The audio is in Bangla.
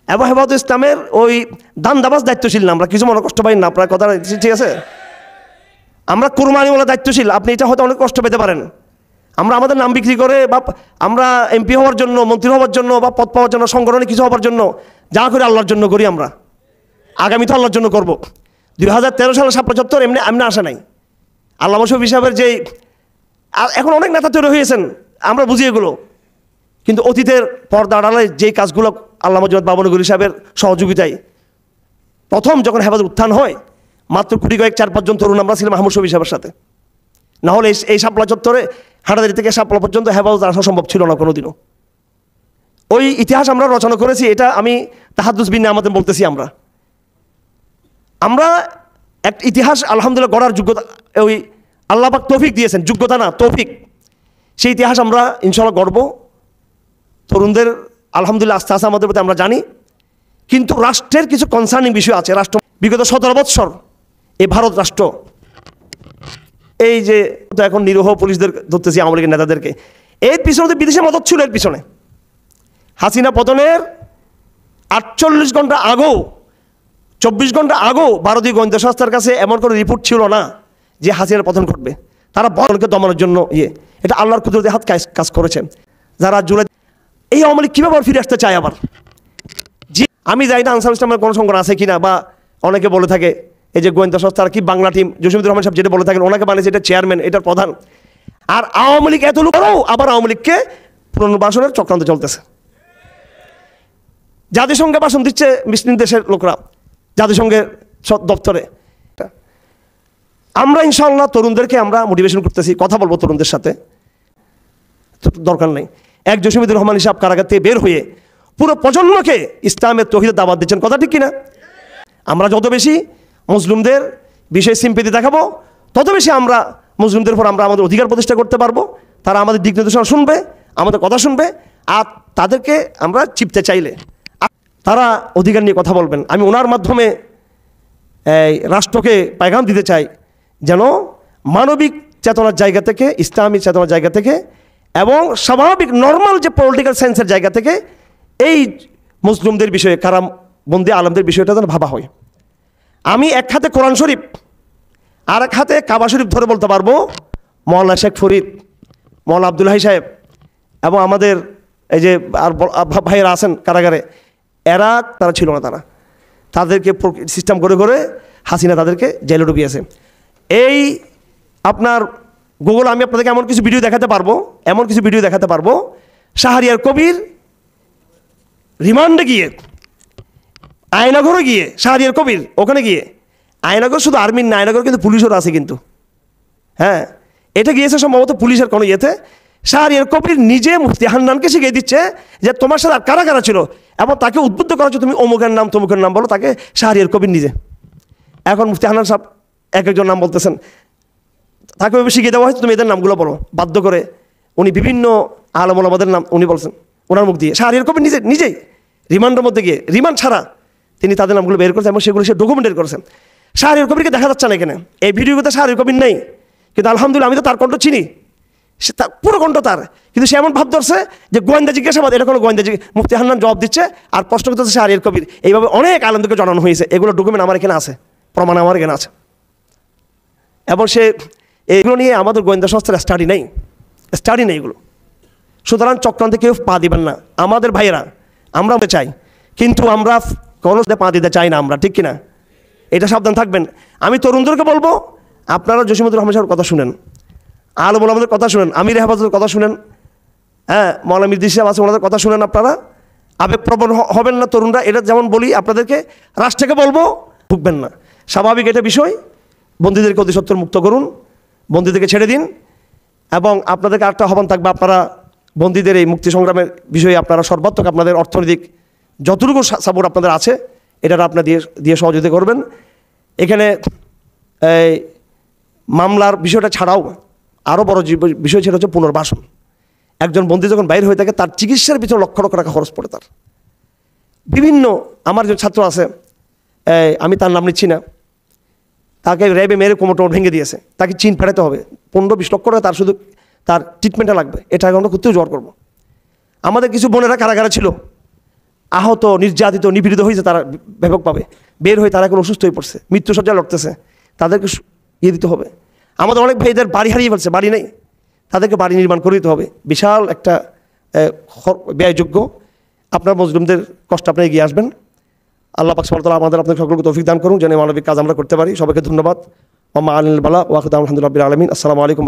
এবং হেফাজতে ইসলামের ওই দান্দাবাজ দায়িত্বশীল না আমরা, কিছু মনে কষ্ট পাই না আপনার কথা, ঠিক আছে? আমরা কুরবানিওয়ালা দায়িত্বশীল, আপনি এটা হয়তো অনেক কষ্ট পেতে পারেন। আমরা আমাদের নাম বিক্রি করে বা আমরা এমপি হওয়ার জন্য, মন্ত্রী হওয়ার জন্য বা পদ পাওয়ার জন্য, সংগঠনে কিছু হওয়ার জন্য যা করি আল্লাহর জন্য করি। আমরা আগামী তো আল্লাহর জন্য করব। 2013 সালে ৭৫ এমনি আসে নাই। আল্লামা শফি সাহেবের যে এখন অনেক নেতা তৈরি হয়েছেন, আমরা বুঝি এগুলো, কিন্তু অতীতের পর্দা আড়ালে যেই কাজগুলো আল্লামা জুনায়েদ বাবনগরী সাহেবের সহযোগিতায় প্রথম যখন হেফাজত উত্থান হয়, মাত্র কোটি কয়েক 4-5 জন তরুণ আমরা ছিলাম মাহমুদ শফি সাহেবের সাথে। না হলে এই শাপলা চত্বরে হাটাদারি থেকে শাপলা পর্যন্ত হেফাজত আসা সম্ভব ছিল না কোনোদিনও। ওই ইতিহাস আমরা রচনা করেছি, এটা আমি তাহাদ্দুস বিন নিয়ামতে বলতেছি। আমরা এক ইতিহাস আলহামদুলিল্লাহ গড়ার যোগ্যতা ওই আল্লাহ পাক তৌফিক দিয়েছেন, যোগ্যতা না তৌফিক। সেই ইতিহাস আমরা ইনশাআল্লাহ গড়ব। তরুণদের আলহামদুলিল্লাহ আস্তে আস্তে আমাদের প্রতি আমরা জানি, কিন্তু রাষ্ট্রের কিছু কনসার্নিং বিষয় আছে। রাষ্ট্র বিগত 17 বৎসর এই ভারত রাষ্ট্র, এই যে এখন নিরীহ পুলিশদের ধরতেছি, আওয়ামী লীগের নেতাদেরকে, এর পিছনে তো বিদেশে মদত ছিল। এর পিছনে হাসিনা পতনের 48 ঘন্টা আগেও, 24 ঘন্টা আগেও ভারতীয় গোয়েন্দা সংস্থার কাছে এমন কোনো রিপোর্ট ছিল না যে হাসিনার পতন ঘটবে। তারা বরণকে দমানোর জন্য এটা আল্লাহর কুদরতে হাত কাজ করেছেন। যারা জুলাই এই আওয়ামী লীগ কীভাবে ফিরে আসতে চায় আবার, যে আমি জানি না আনসার ইসলামের কোনো সংগঠন আছে কিনা, বা অনেকে বলে থাকে এই যে গোয়েন্দা সংস্থার কি বাংলা টিম জসিমুদ্দিন রহমান সাহেব যেটা বলে থাকেন, ওনাকে বানিয়েছে এটা চেয়ারম্যান, এটার প্রধান। আর আওয়ামী লীগ এত লোক আবার আওয়ামী লীগকে পুনর্বাসনের চক্রান্ত চলতেছে। জাতিসংঘে ভাষণ দিচ্ছে মুসলিম দেশের লোকরা জাতিসংঘের দপ্তরে। আমরা ইনশাআল্লাহ তরুণদেরকে আমরা মোটিভেশন করতেছি, কথা বলবো তরুণদের সাথে, দরকার নেই। এক জসিমুদ্দিন রহমান সাহেব কারাগার থেকে বের হয়ে পুরো প্রজন্মকে ইসলামের তৌহিদের দাওয়াত দিচ্ছেন, কথা ঠিক কিনা? আমরা যত বেশি মুসলিমদের বিষয়ে সিম্পেথি দেখাবো, তত বেশি আমরা মুসলিমদের উপর আমরা আমাদের অধিকার প্রতিষ্ঠা করতে পারবো। তারা আমাদের দিক নির্দেশনা শুনবে, আমাদের কথা শুনবে, আর তাদেরকে আমরা চিপতে চাইলে তারা অধিকার নিয়ে কথা বলবেন। আমি ওনার মাধ্যমে রাষ্ট্রকে পায়গাম দিতে চাই, যেন মানবিক চেতনার জায়গা থেকে, ইসলামী চেতনার জায়গা থেকে এবং স্বাভাবিক নর্মাল যে পলিটিক্যাল সায়েন্সের জায়গা থেকে এই মুসলিমদের বিষয়ে, কারাবন্দি আলমদের বিষয়টা যেন ভাবা হয়। আমি এক হাতে কোরআন শরীফ আর এক হাতে কাবা শরীফ ধরে বলতে পারবো, মওলানা শেখ ফরিদ, মওলানা আব্দুল হাই সাহেব এবং আমাদের এই যে আর ভাইয়েরা আছেন কারাগারে, তারা ছিল না। তাদেরকে সিস্টেম করে করে হাসিনা তাদেরকে জেলে ঢুকিয়েছে। এই আপনার গুগল আমি আপনাদেরকে এমন কিছু ভিডিও দেখাতে পারবো, শাহরিয়ার কবির রিমান্ডে গিয়ে, আয়নাগরে গিয়ে, শাহরিয়ার কবির ওখানে গিয়ে, আয়নাগর শুধু আর্মির না, আয়নাগর কিন্তু পুলিশেরও আছে কিন্তু, হ্যাঁ, এটা গিয়েছে সম্ভবত পুলিশের কোনো ইয়েতে। শাহরিয়ার কবির নিজে মুফতি হান্নানকে শিখিয়ে দিচ্ছে যে তোমার সাথে আর কারা কারা ছিল, এবং তাকে উদ্বুদ্ধ করা হচ্ছে তুমি অমুকের নাম তমুকের নাম বলো, তাকে শাহরিয়ার কবির নিজে। এখন মুফতি হান্নান সাহেব একজন নাম বলতেছেন, তাকে ওইভাবে শিখিয়ে দেওয়া হয়েছে তুমি এদের নামগুলো বলো, বাধ্য করে উনি বিভিন্ন আলেম ওলামাদের নাম উনি বলছেন ওনার মুখ দিয়ে। শাহরিয়ার কবির নিজেই রিমান্ডের মধ্যে গিয়ে, রিমান্ড ছাড়া তিনি তাদের নামগুলো বের করেছেন এবং সেগুলো সে ডকুমেন্টেড করেছেন। শাহরিয়ার কবিরকে দেখা যাচ্ছে না এখানে, এই ভিডিওতে শাহরিয়ার কবির নেই, কিন্তু আলহামদুলিল্লাহ আমি তো তার কণ্ঠ চিনি, সে তার পুরো কণ্ঠ তার, কিন্তু সে এমন ভাব ধরছে যে গোয়েন্দা জিজ্ঞাসাবাদ, এটা কোনো গোয়েন্দা মুফতি হান্নান জবাব দিচ্ছে আর প্রশ্ন করতেছে শাহরিয়ার কবির। এইভাবে অনেক আলেমদেরকে জানানো হয়েছে, এগুলো ডকুমেন্ট আমার এখানে আছে, প্রমাণ আমার এখানে আছে। এবং সে এইগুলো নিয়ে আমাদের গোয়েন্দা সংস্থার স্টাডি নেই এগুলো। সুতরাং চক্রান্তে কেউ পা দিবেন না আমাদের ভাইয়েরা, আমরা চাই, কিন্তু আমরা কোনো পা দিতে চাই না আমরা, ঠিক কিনা? এটা সাবধান থাকবেন। আমি তরুণদেরকে বলবো, আপনারা জসিমুদ্দিন রহমান সাহেবের কথা শুনেন, আলম ওলামাদের কথা শুনেন, আমির হেফাজতের কথা শুনেন, হ্যাঁ, মওলানা মির্জি সাহেব আছে ওনাদের কথা শুনেন। আপনারা আবেগপ্রবণ হবেন না তরুণরা, এটা যেমন বলি আপনাদেরকে, রাষ্ট্রকে বলবো ভুগবেন না, স্বাভাবিক এটা বিষয়। বন্দীদেরকে অতি সত্বর মুক্ত করুন, বন্দীদেরকে ছেড়ে দিন, এবং আপনাদেরকে আরেকটা আহ্বান থাকবে, আপনারা বন্দীদের এই মুক্তি সংগ্রামের বিষয়ে আপনারা সর্বাত্মক আপনাদের অর্থনৈতিক যতটুকু সাপোর্ট আপনাদের আছে এটা আপনারা দিয়ে সহযোগিতা করবেন। এখানে এই মামলার বিষয়টা ছাড়াও আরও বড় বিষয় সেটা হচ্ছে পুনর্বাসন। একজন বন্দী যখন বাইরে হয়ে থাকে তার চিকিৎসার পিছনে লক্ষ লক্ষ টাকা খরচ পড়ে। তার বিভিন্ন, আমার যে ছাত্র আছে, আমি তার নাম নিচ্ছি না, তাকে র্যাবে মেরে কোমর ভেঙে দিয়েছে, তাকে চীন ফেরাতে হবে, 15-20 লক্ষ টাকা তার শুধু তার ট্রিটমেন্টে লাগবে, এটা আমরা করতেও জোর করবো। আমাদের কিছু বোনেরা কারাগারে ছিল, আহত, নির্যাতিত, নিপীড়িত হয়েছে তারা ব্যাপকভাবে, বের হয়ে তারা এখন অসুস্থ হয়ে পড়ছে, মৃত্যুসজ্জা লড়তেছে, তাদেরকে দিতে হবে। আমাদের অনেক ভাইদের বাড়ি হারিয়ে ফেলছে, বাড়ি নেই, তাদেরকে বাড়ি নির্মাণ করে দিতে হবে। বিশাল একটা ব্যয়যোগ্য। আপনার মজলুমদের কষ্ট আপনি এগিয়ে আসবেন। আল্লাহ পাক সুবহানাহু ওয়া তাআলা আমাদের আপনাদের সকলকে তৌফিক দান করুন যেন মানবিক কাজ আমরা করতে পারি। সবাইকে ধন্যবাদ। ওয়া মা আলিল বালা ওয়া আখিরু দাওয়ানা আলহামদুলিল্লাহি রাব্বিল আলামিন। আসসালামু আলাইকুম।